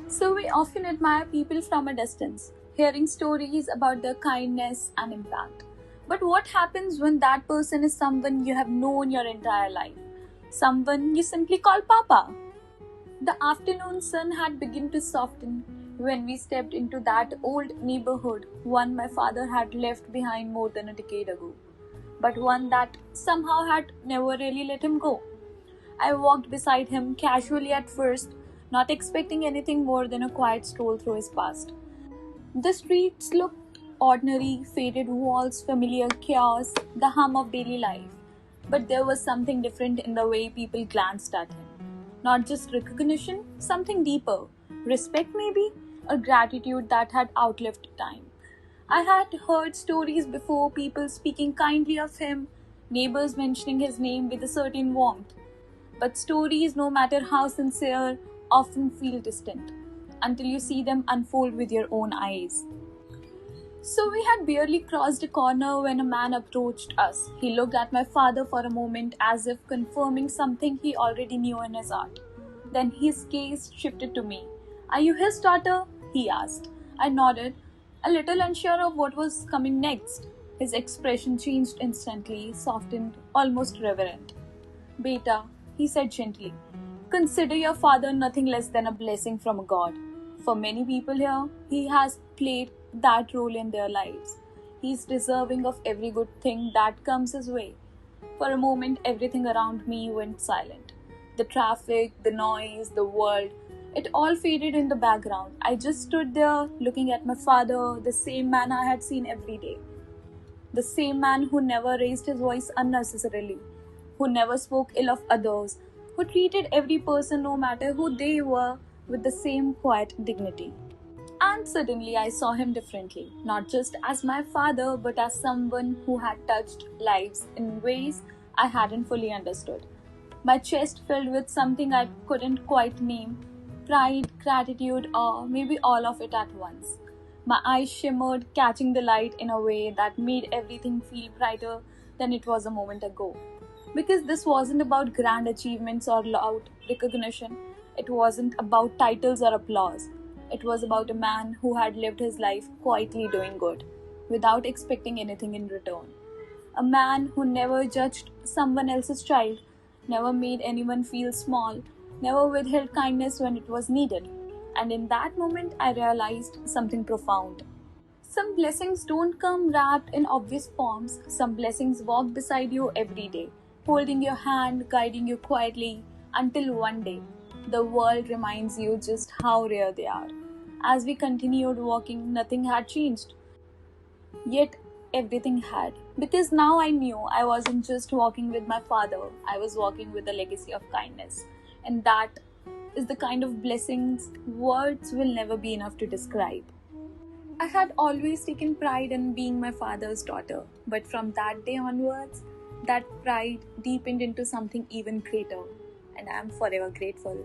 So we often admire people from a distance, hearing stories about their kindness and impact. But what happens when that person is someone you have known your entire life? Someone you simply call Papa? The afternoon sun had begun to soften when we stepped into that old neighborhood, one my father had left behind more than a decade ago, but one that somehow had never really let him go. I walked beside him casually at first, not expecting anything more than a quiet stroll through his past. The streets looked ordinary, faded walls, familiar chaos, the hum of daily life. But there was something different in the way people glanced at him. Not just recognition, something deeper. Respect, maybe? A gratitude that had outlived time. I had heard stories before, people speaking kindly of him, neighbors mentioning his name with a certain warmth. But stories, no matter how sincere, often feel distant until you see them unfold with your own eyes. So we had barely crossed a corner when a man approached us. He looked at my father for a moment as if confirming something he already knew in his heart. Then his gaze shifted to me. "Are you his daughter?" he asked. I nodded, a little unsure of what was coming next. His expression changed instantly, softened, almost reverent. "Beta," he said gently, "consider your father nothing less than a blessing from God. For many people here, he has played that role in their lives. He is deserving of every good thing that comes his way." For a moment, everything around me went silent. The traffic, the noise, the world, it all faded in the background. I just stood there looking at my father, the same man I had seen every day. The same man who never raised his voice unnecessarily, who never spoke ill of others, who treated every person, no matter who they were, with the same quiet dignity. And suddenly I saw him differently, not just as my father, but as someone who had touched lives in ways I hadn't fully understood. My chest filled with something I couldn't quite name: pride, gratitude, or maybe all of it at once. My eyes shimmered, catching the light in a way that made everything feel brighter than it was a moment ago. Because this wasn't about grand achievements or loud recognition, it wasn't about titles or applause. It was about a man who had lived his life quietly doing good, without expecting anything in return. A man who never judged someone else's child, never made anyone feel small, never withheld kindness when it was needed. And in that moment, I realized something profound. Some blessings don't come wrapped in obvious forms. Some blessings walk beside you every day, holding your hand, guiding you quietly, until one day the world reminds you just how rare they are. As we continued walking, nothing had changed. Yet everything had. Because now I knew I wasn't just walking with my father, I was walking with a legacy of kindness. And that is the kind of blessings words will never be enough to describe. I had always taken pride in being my father's daughter, but from that day onwards, that pride deepened into something even greater, and I am forever grateful.